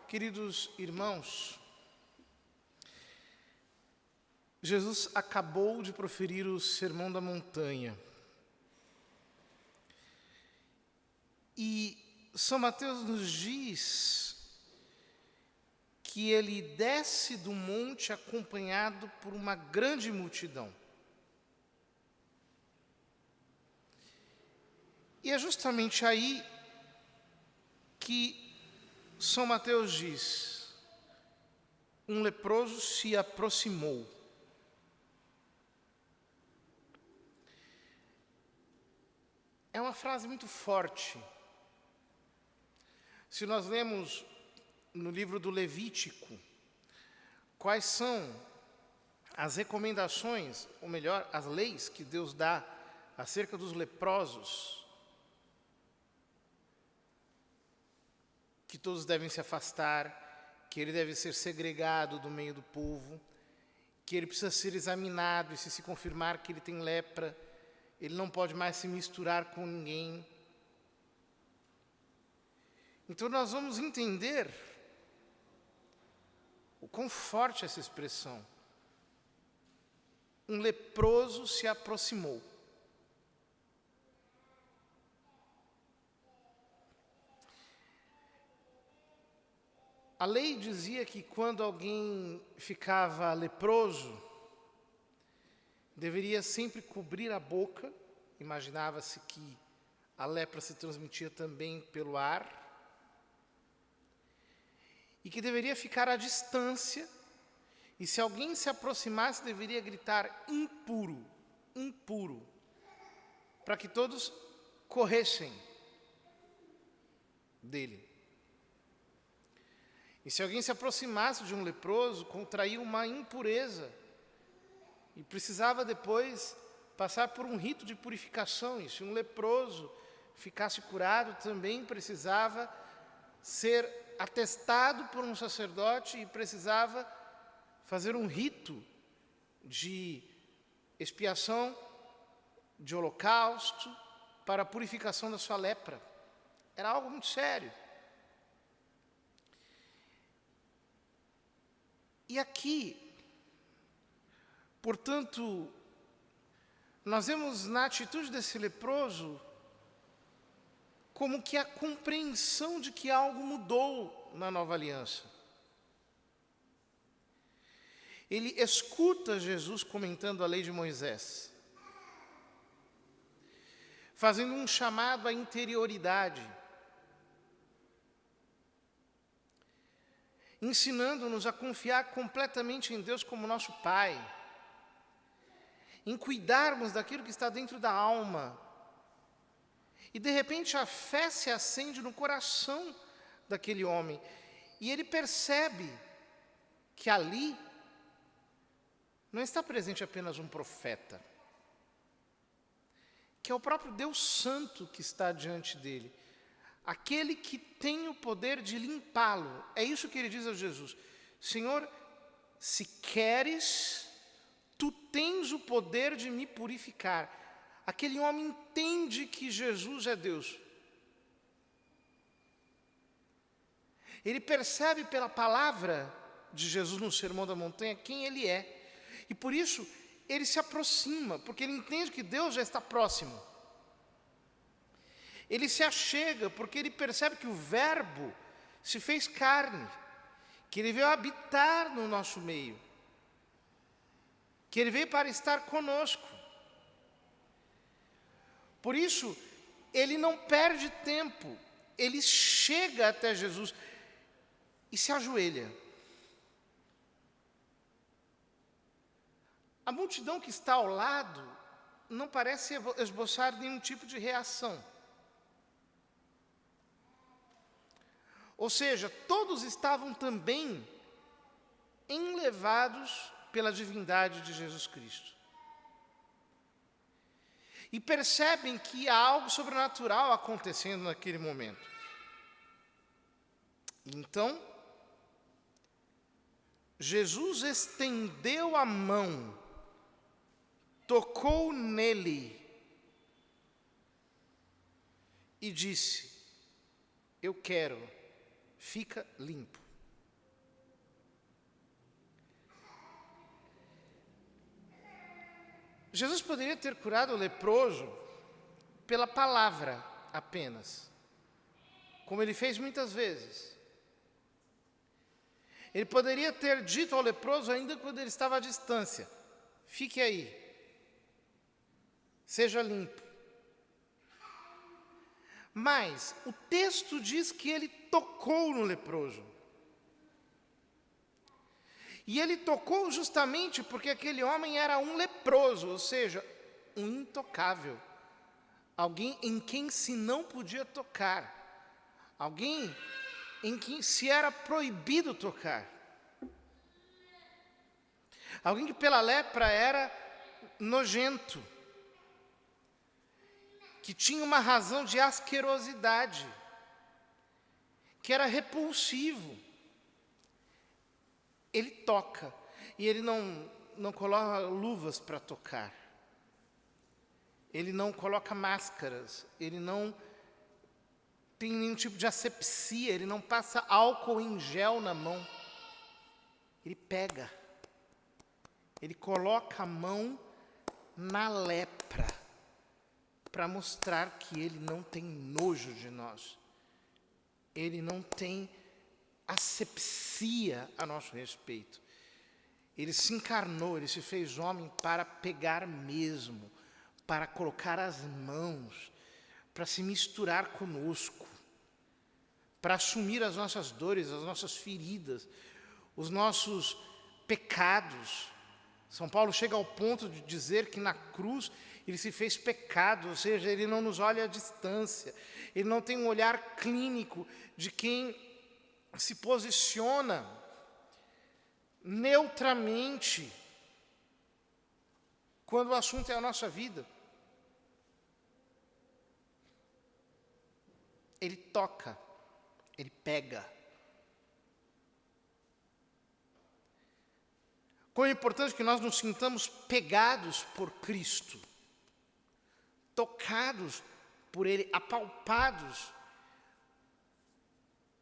Queridos irmãos, Jesus acabou de proferir o Sermão da Montanha. E São Mateus nos diz que ele desce do monte acompanhado por uma grande multidão. E é justamente aí que São Mateus diz: um leproso se aproximou. É uma frase muito forte. Se nós lemos no livro do Levítico quais são as recomendações, ou melhor, as leis que Deus dá acerca dos leprosos, que todos devem se afastar, que ele deve ser segregado do meio do povo, que ele precisa ser examinado e se confirmar que ele tem lepra, ele não pode mais se misturar com ninguém. Então nós vamos entender o quão forte é essa expressão. Um leproso se aproximou. A lei dizia que quando alguém ficava leproso, deveria sempre cobrir a boca. Imaginava-se que a lepra se transmitia também pelo ar. E que deveria ficar à distância. E se alguém se aproximasse, deveria gritar: impuro, impuro, para que todos corressem dele. E se alguém se aproximasse de um leproso, contraía uma impureza e precisava depois passar por um rito de purificação. E se um leproso ficasse curado, também precisava ser atestado por um sacerdote e precisava fazer um rito de expiação, de holocausto, para a purificação da sua lepra. Era algo muito sério. E aqui, portanto, nós vemos na atitude desse leproso como que a compreensão de que algo mudou na nova aliança. Ele escuta Jesus comentando a lei de Moisés, fazendo um chamado à interioridade, ensinando-nos a confiar completamente em Deus como nosso Pai, em cuidarmos daquilo que está dentro da alma. E de repente a fé se acende no coração daquele homem, e ele percebe que ali não está presente apenas um profeta, que é o próprio Deus Santo que está diante dele, aquele que tem o poder de limpá-lo. É isso que ele diz a Jesus: Senhor, se queres, tu tens o poder de me purificar. Aquele homem entende que Jesus é Deus. Ele percebe pela palavra de Jesus no Sermão da Montanha quem ele é. E por isso ele se aproxima, porque ele entende que Deus já está próximo. Ele se achega porque ele percebe que o Verbo se fez carne, que ele veio habitar no nosso meio, que ele veio para estar conosco. Por isso, ele não perde tempo, ele chega até Jesus e se ajoelha. A multidão que está ao lado não parece esboçar nenhum tipo de reação. Ou seja, todos estavam também enlevados pela divindade de Jesus Cristo. E percebem que há algo sobrenatural acontecendo naquele momento. Então, Jesus estendeu a mão, tocou nele e disse: eu quero, fica limpo. Jesus poderia ter curado o leproso pela palavra apenas, como ele fez muitas vezes. Ele poderia ter dito ao leproso, ainda quando ele estava à distância: fique aí, seja limpo. Mas o texto diz que ele tocou no leproso. E ele tocou justamente porque aquele homem era um leproso, ou seja, um intocável. Alguém em quem se não podia tocar. Alguém em quem se era proibido tocar. Alguém que pela lepra era nojento. Que tinha uma razão de asquerosidade. Que era repulsivo. Ele toca, e ele não coloca luvas para tocar. Ele não coloca máscaras, ele não tem nenhum tipo de asepsia, ele não passa álcool em gel na mão. Ele pega, ele coloca a mão na lepra, para mostrar que ele não tem nojo de nós. Ele não tem asepsia a nosso respeito. Ele se encarnou, ele se fez homem para pegar mesmo, para colocar as mãos, para se misturar conosco, para assumir as nossas dores, as nossas feridas, os nossos pecados. São Paulo chega ao ponto de dizer que na cruz ele se fez pecado, ou seja, ele não nos olha à distância, ele não tem um olhar clínico de quem se posiciona neutramente quando o assunto é a nossa vida. Ele toca, ele pega. Como é importante que nós nos sintamos pegados por Cristo, tocados por Ele, apalpados.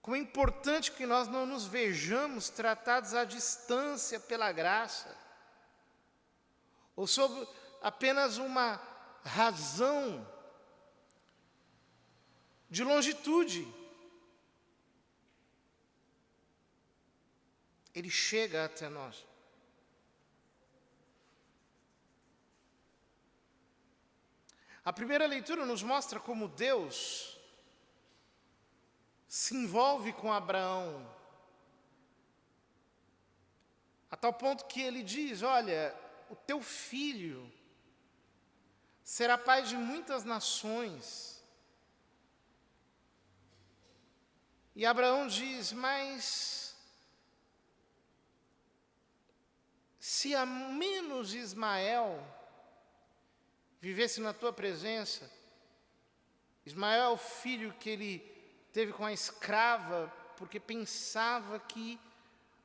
Como é importante que nós não nos vejamos tratados à distância pela graça, ou sob apenas uma razão de longitude. Ele chega até nós. A primeira leitura nos mostra como Deus se envolve com Abraão, a tal ponto que ele diz: olha, o teu filho será pai de muitas nações. E Abraão diz: mas se ao menos Ismael vivesse na tua presença. Ismael é o filho que ele teve com a escrava, porque pensava que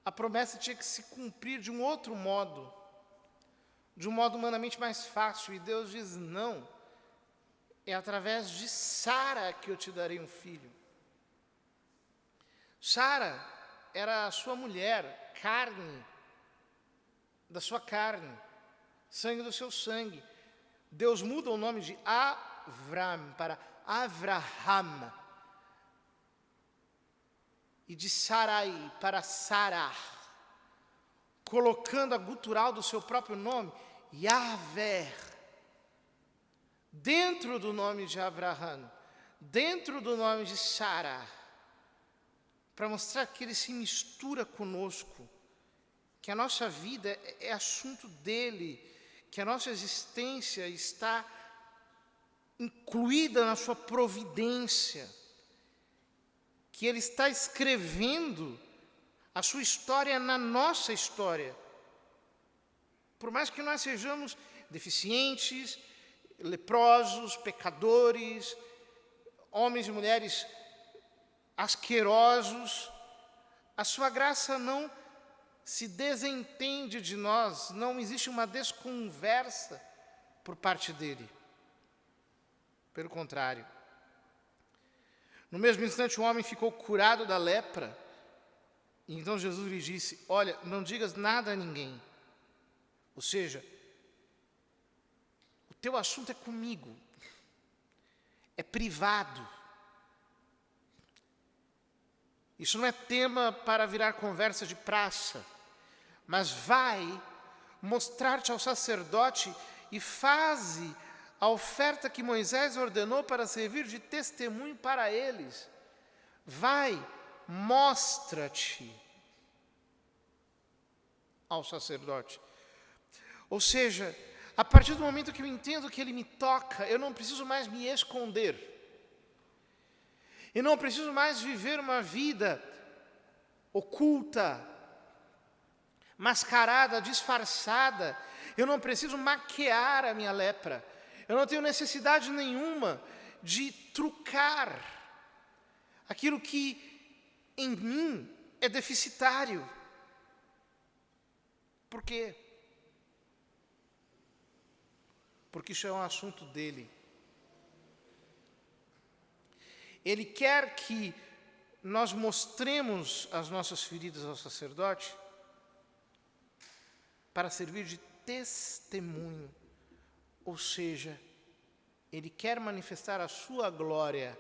a promessa tinha que se cumprir de um outro modo, de um modo humanamente mais fácil. E Deus diz: não, é através de Sara que eu te darei um filho. Sara era a sua mulher, carne da sua carne, sangue do seu sangue. Deus muda o nome de Avram para Avraham, e de Sarai para Sarah, colocando a gutural do seu próprio nome, Yahvé, dentro do nome de Abraham, dentro do nome de Sarah, para mostrar que ele se mistura conosco, que a nossa vida é assunto dele, que a nossa existência está incluída na sua providência, que ele está escrevendo a sua história na nossa história. Por mais que nós sejamos deficientes, leprosos, pecadores, homens e mulheres asquerosos, a sua graça não se desentende de nós, não existe uma desconversa por parte dele. Pelo contrário. No mesmo instante, o homem ficou curado da lepra. E então Jesus lhe disse: olha, não digas nada a ninguém. Ou seja, teu assunto é comigo, é privado. Isso não é tema para virar conversa de praça, mas vai mostrar-te ao sacerdote e faze a oferta que Moisés ordenou para servir de testemunho para eles. Vai, mostra-te ao sacerdote. Ou seja, a partir do momento que eu entendo que ele me toca, eu não preciso mais me esconder. Eu não preciso mais viver uma vida oculta, mascarada, disfarçada. Eu não preciso maquiar a minha lepra. Eu não tenho necessidade nenhuma de trucar aquilo que em mim é deficitário. Por quê? Porque isso é um assunto dele. Ele quer que nós mostremos as nossas feridas ao sacerdote para servir de testemunho. Ou seja, ele quer manifestar a sua glória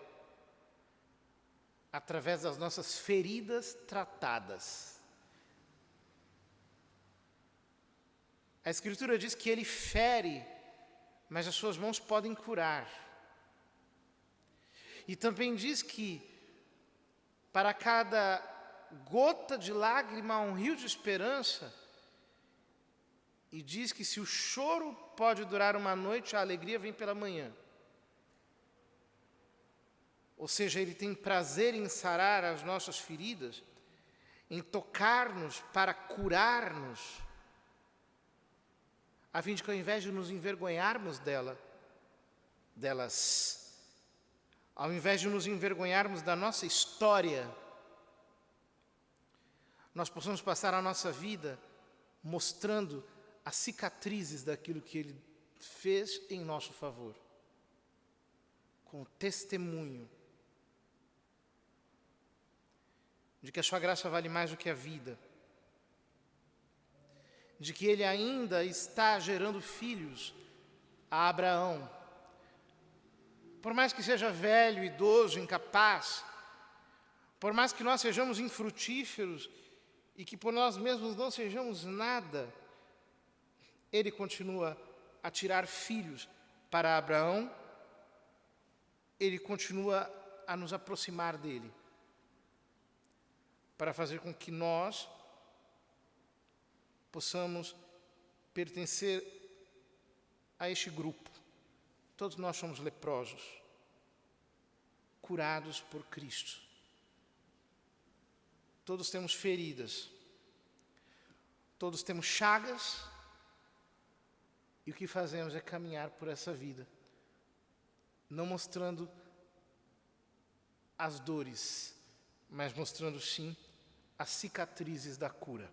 através das nossas feridas tratadas. A Escritura diz que ele fere, mas as suas mãos podem curar. E também diz que para cada gota de lágrima há um rio de esperança. E diz que se o choro pode durar uma noite, a alegria vem pela manhã. Ou seja, ele tem prazer em sarar as nossas feridas, em tocar-nos para curar-nos, a fim de que ao invés de nos envergonharmos delas, ao invés de nos envergonharmos da nossa história, nós possamos passar a nossa vida mostrando as cicatrizes daquilo que ele fez em nosso favor, com testemunho de que a sua graça vale mais do que a vida, de que ele ainda está gerando filhos a Abraão. Por mais que seja velho, idoso, incapaz, por mais que nós sejamos infrutíferos e que por nós mesmos não sejamos nada, ele continua a tirar filhos para Abraão, ele continua a nos aproximar dele, para fazer com que nós possamos pertencer a este grupo. Todos nós somos leprosos, curados por Cristo. Todos temos feridas, todos temos chagas, e o que fazemos é caminhar por essa vida, não mostrando as dores, mas mostrando sim as cicatrizes da cura.